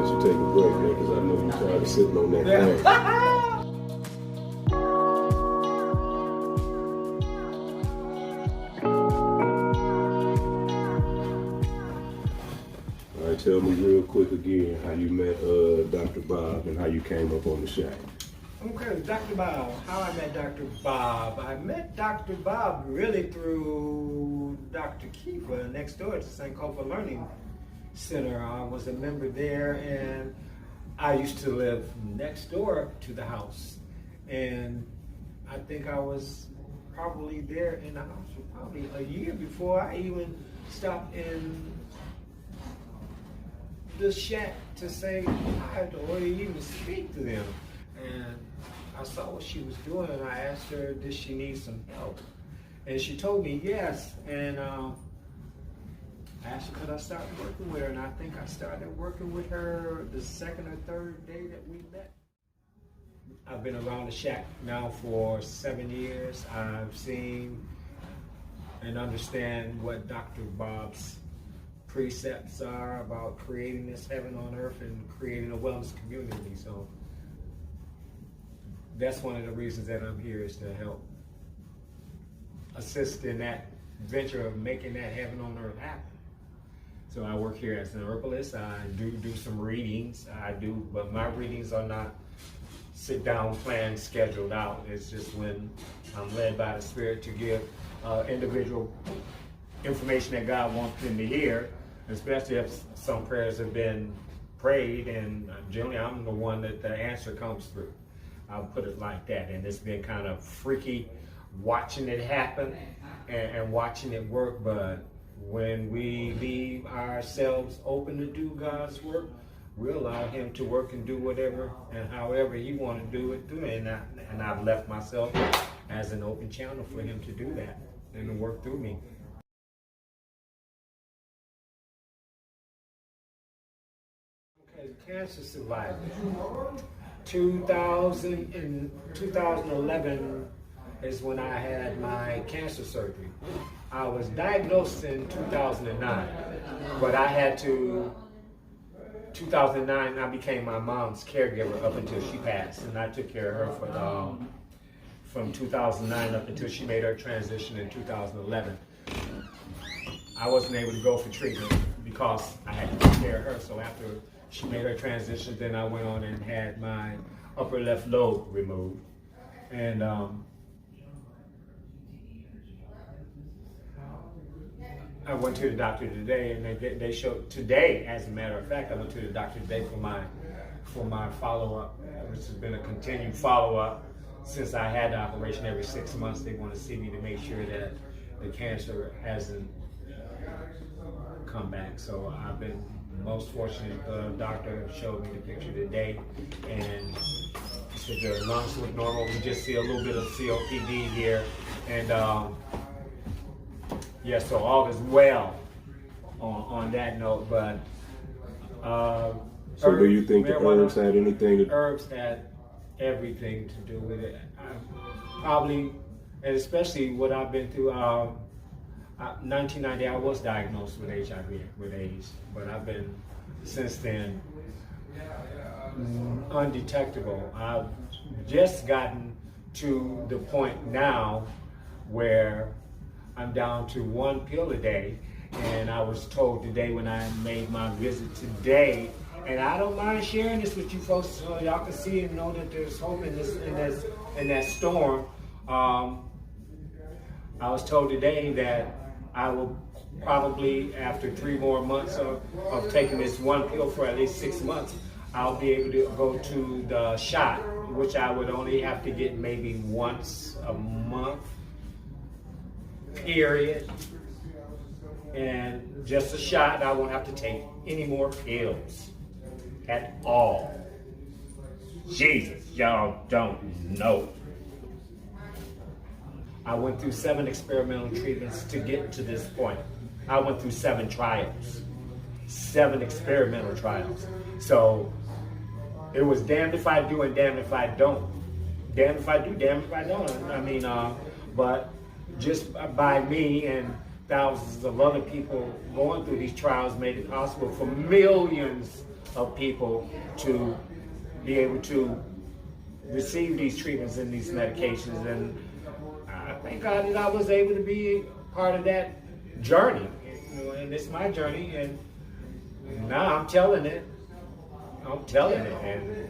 let you take a break, man, because I know you're tired of sitting on that thing. All right, tell me real quick again how you met Dr. Bob and how you came up on the shack. Okay, Dr. Bob. How I met Dr. Bob? I met Dr. Bob really through Dr. Kiva next door at the Sankofa Learning Center. I was a member there, and I used to live next door to the house. And I think I was probably there in the house for probably a year before I even stopped in the shack to say hi or even speak to them. And I saw what she was doing, and I asked her, did she need some help? And she told me yes. And I asked her, could I start working with her? And I think I started working with her the second or third day that we met. I've been around the shack now for 7 years. I've seen and understand what Dr. Bob's precepts are about creating this heaven on earth and creating a wellness community. So that's one of the reasons that I'm here, is to help assist in that venture of making that heaven on earth happen. So I work here as an herbalist. I do some readings. But my readings are not sit down, plan, scheduled out. It's just when I'm led by the Spirit to give individual information that God wants them to hear, especially if some prayers have been prayed, and generally I'm the one that the answer comes through. I'll put it like that. And it's been kind of freaky watching it happen and watching it work. But when we leave ourselves open to do God's work, we allow Him to work and do whatever and however He wants to do it through. And I've left myself as an open channel for Him to do that and to work through me. Okay, cancer survivor. 2011 is when I had my cancer surgery. I was diagnosed in 2009, but I had to, 2009, I became my mom's caregiver up until she passed, and I took care of her for from 2009 up until she made her transition in 2011. I wasn't able to go for treatment because I had to take care of her, so after she made her transition, then I went on and had my upper left lobe removed. And I went to the doctor today, and they showed today, as a matter of fact, I went to the doctor today for my follow-up, which has been a continued follow-up since I had the operation. Every 6 months they want to see me to make sure that the cancer hasn't come back. So I've been most fortunate. The doctor showed me the picture today, and he said your lungs look normal. We just see a little bit of COPD here, and yeah, so all is well on that note. But so do you think the herbs had anything to? Herbs had everything to do with it. Probably, and especially what I've been through. 1990, I was diagnosed with HIV, with AIDS, but I've been, since then, undetectable. I've just gotten to the point now where I'm down to 1 pill a day, and I was told today when I made my visit today, and I don't mind sharing this with you folks so y'all can see and know that there's hope in that storm. I was told today that I will probably, after 3 more months of taking this 1 pill for at least 6 months, I'll be able to go to the shot, which I would only have to get maybe once a month, period. And just a shot, I won't have to take any more pills at all. Jesus, y'all don't know. I went through 7 experimental treatments to get to this point. I went through 7 trials, 7 experimental trials. So it was damned if I do and damned if I don't. Damned if I do, damned if I don't. I mean, but just by me and thousands of other people going through these trials made it possible for millions of people to be able to receive these treatments and these medications. And I thank God that I was able to be part of that journey. You know, and it's my journey, and now I'm telling it. And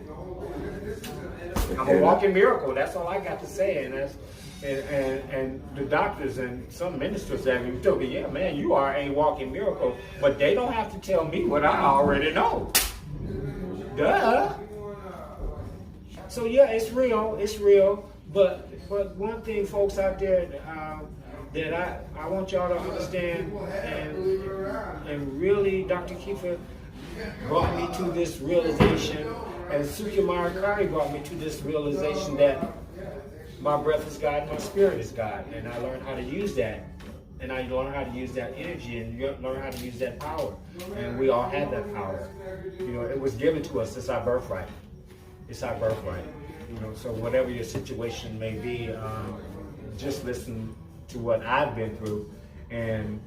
I'm a walking miracle. That's all I got to say. And the doctors and some ministers have even told me, yeah, man, you are a walking miracle. But they don't have to tell me what I already know. Duh. So yeah, it's real. But one thing, folks out there, that I want y'all to understand, and really, Dr. Kiefer brought me to this realization, and Sukumar Kari brought me to this realization that my breath is God, my spirit is God, and I learned how to use that, and I learned how to use that energy, and learn how to use that power, and we all have that power. You know, it was given to us. It's our birthright. It's our birthright. You know, so whatever your situation may be, just listen to what I've been through, and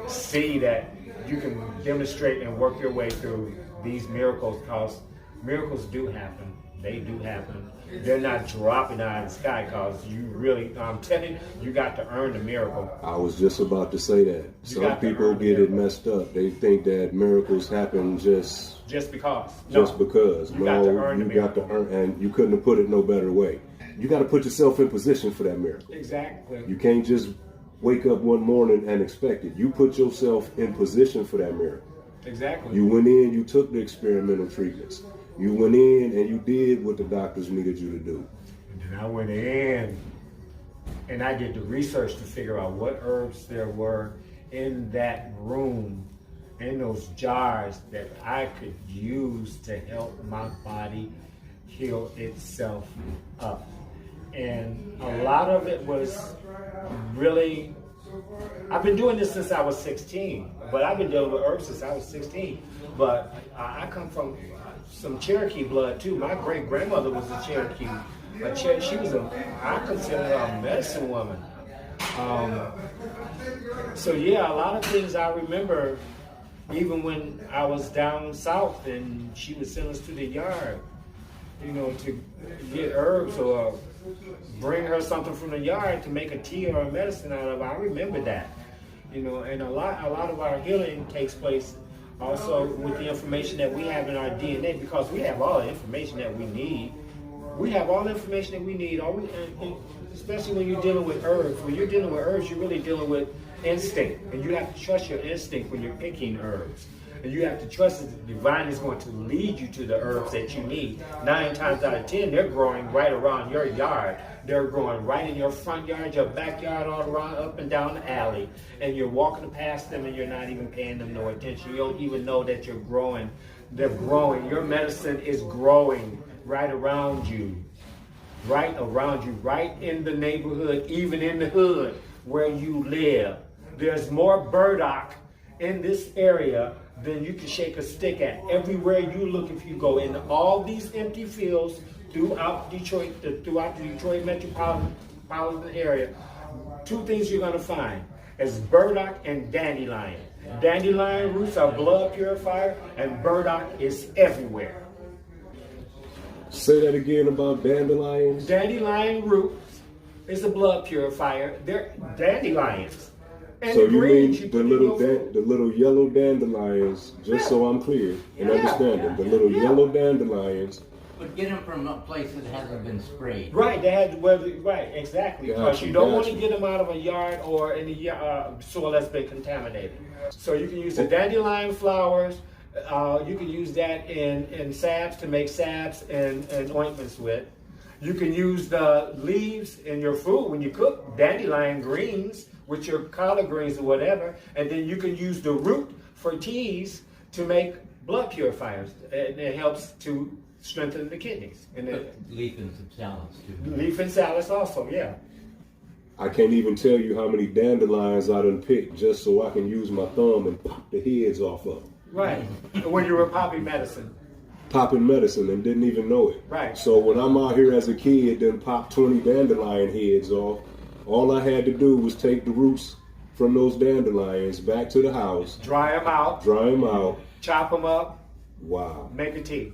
see that you can demonstrate and work your way through these miracles, because miracles do happen. They do happen. They're not dropping out of the sky, because you really, I'm telling you, you got to earn the miracle. I was just about to say that. Some people get it messed up. They think that miracles happen just because. Just because. You got to earn the miracle. You got to earn, and you couldn't have put it no better way. You got to put yourself in position for that miracle. Exactly. You can't just wake up one morning and expect it. You put yourself in position for that miracle. Exactly. You went in, you took the experimental treatments. You went in and you did what the doctors needed you to do. And then I went in and I did the research to figure out what herbs there were in that room, in those jars, that I could use to help my body heal itself up. And a lot of it was really, I've been doing this since I was 16, but I've been dealing with herbs since I was 16. But I come from some Cherokee blood too. My great grandmother was a Cherokee. She was I consider her a medicine woman. So yeah, a lot of things I remember, even when I was down south and she would send us to the yard, you know, to get herbs or bring her something from the yard to make a tea or a medicine out of. I remember that, you know, and a lot of our healing takes place also with the information that we have in our DNA, because we have all the information that we need. We have all the information that we need, and especially when you're dealing with herbs. When you're dealing with herbs, you're really dealing with instinct, and you have to trust your instinct when you're picking herbs. And you have to trust that the divine is going to lead you to the herbs that you need. 9 times out of 10, they're growing right around your yard. They're growing right in your front yard, your backyard, all around, up and down the alley. And you're walking past them and you're not even paying them no attention. You don't even know that you're growing. They're growing. Your medicine is growing right around you. Right around you. Right in the neighborhood, even in the hood where you live. There's more burdock in this area than you can shake a stick at. Everywhere you look, if you go in all these empty fields throughout Detroit, throughout the Detroit metropolitan area, 2 things you're going to find is burdock and dandelion. Dandelion roots are blood purifier, and burdock is everywhere. Say that again about dandelions. Dandelion roots is a blood purifier. They're dandelions. And so you mean the little yellow dandelions, just so I'm clear and understanding, the little yellow dandelions. But get them from a place that hasn't been sprayed. Right, they had right, exactly. Because you don't want to get them out of a yard or in the soil that's been contaminated. So you can use the dandelion flowers. You can use that in salves to make salves and ointments with. You can use the leaves in your food when you cook dandelion greens with your collard greens or whatever, and then you can use the root for teas to make blood purifiers. And it helps to strengthen the kidneys. And leaf and some salads too. Leaf and salads also, yeah. I can't even tell you how many dandelions I done picked just so I can use my thumb and pop the heads off of them. Right, when you were popping medicine. Popping medicine and didn't even know it. Right. So when I'm out here as a kid, then pop 20 dandelion heads off, all I had to do was take the roots from those dandelions back to the house. Dry them out. Chop them up. Wow. Make a tea.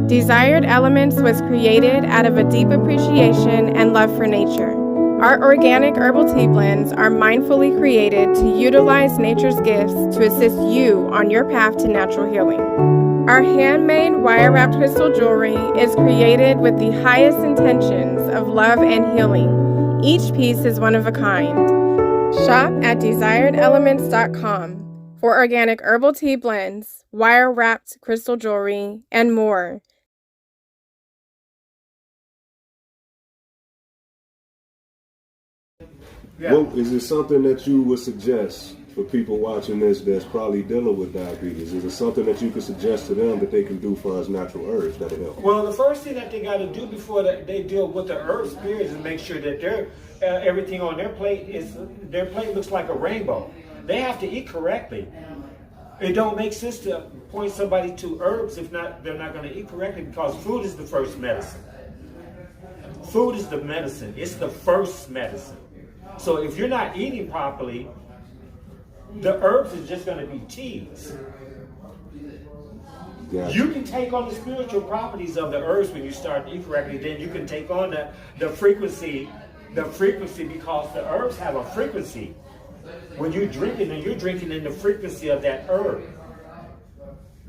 Desired Elements was created out of a deep appreciation and love for nature. Our organic herbal tea blends are mindfully created to utilize nature's gifts to assist you on your path to natural healing. Our handmade wire-wrapped crystal jewelry is created with the highest intentions of love and healing. Each piece is one of a kind. Shop at desiredelements.com for organic herbal tea blends, wire-wrapped crystal jewelry, and more. Yeah. Well, is it something that you would suggest for people watching this that's probably dealing with diabetes? Is it something that you could suggest to them that they can do for as natural herbs that'll help? Well, the first thing that they got to do before they deal with the herbs, period, is make sure that everything on their plate looks like a rainbow. They have to eat correctly. It don't make sense to point somebody to herbs if not they're not going to eat correctly, because food is the first medicine. Food is the medicine. It's the first medicine. So if you're not eating properly, the herbs is just going to be teas. Gotcha. You can take on the spiritual properties of the herbs when you start to eat correctly. Then you can take on the frequency because the herbs have a frequency. When you're drinking in the frequency of that herb.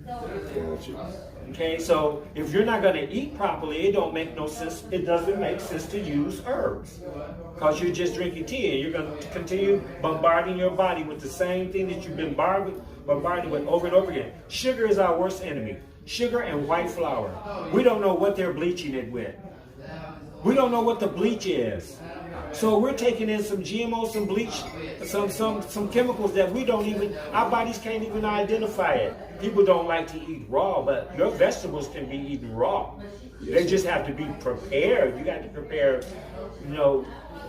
Gotcha. Okay, so if you're not going to eat properly, it don't make no sense. It doesn't make sense to use herbs, because you're just drinking tea and you're going to continue bombarding your body with the same thing that you've been bombarded with over and over again. Sugar is our worst enemy. Sugar and white flour. We don't know what they're bleaching it with. We don't know what the bleach is. So we're taking in some GMO, some bleach, some chemicals that our bodies can't even identify it. People don't like to eat raw, but your vegetables can be eaten raw. They just have to be prepared. You got to prepare,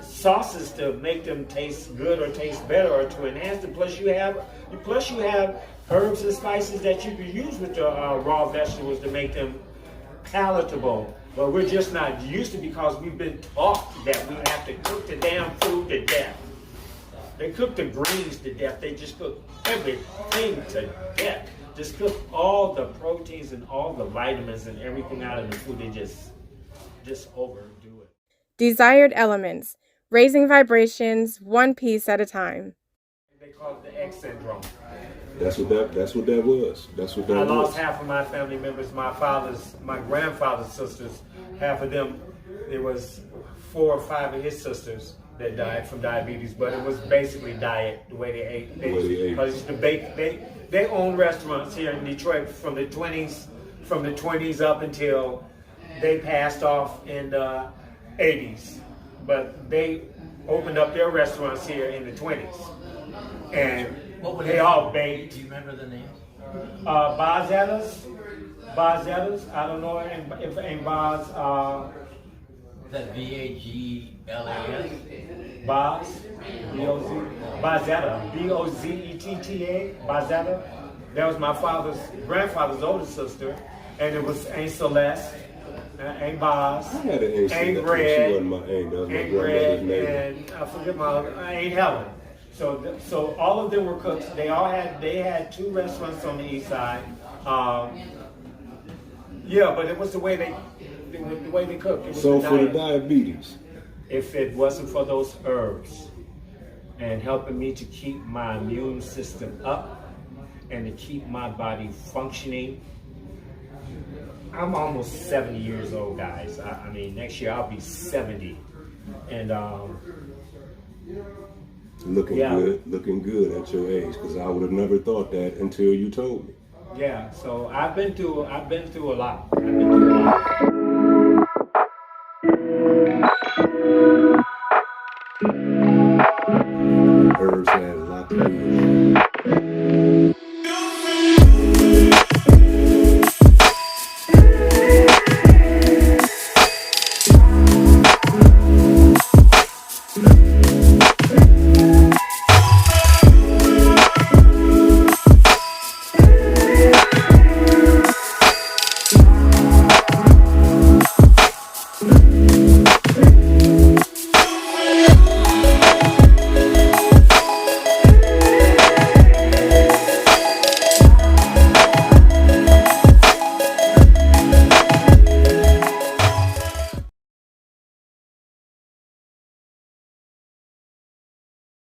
sauces to make them taste good or taste better or to enhance them. Plus you have herbs and spices that you can use with your raw vegetables to make them palatable. But we're just not used to, because we've been taught that we have to cook the damn food to death. They cook the greens to death. They just cook everything to death. Just cook all the proteins and all the vitamins and everything out of the food. They just overdo it. Desired Elements, raising vibrations one piece at a time. They call it the X syndrome. That's what that was. I lost half of my family members, my grandfather's sisters, half of them. It was 4 or 5 of his sisters that died from diabetes, but it was basically diet, the way they ate. They own restaurants here in Detroit from the 20s up until they passed off in the 80s. But they opened up their restaurants here in the 20s. And they all baked. Do you remember the names? Bazettas, I don't know if ain't Baz. Is that V-A-G-L-A-S? Baz, B-O-Z, Bazetta, B-O-Z-E-T-T-A, Bazetta. That was my grandfather's older sister, and it was Aunt Celeste, Aunt Baz, I had an Aunt Red, Aunt Red, and I forget Aunt Helen. So all of them were cooks. They had 2 restaurants on the east side. But it was the way they cooked. So for the diabetes, if it wasn't for those herbs and helping me to keep my immune system up and to keep my body functioning, I'm almost 70 years old, guys. I mean, next year I'll be 70, and looking good at your age, because I would have never thought that until you told me. Yeah, so I've been through a lot.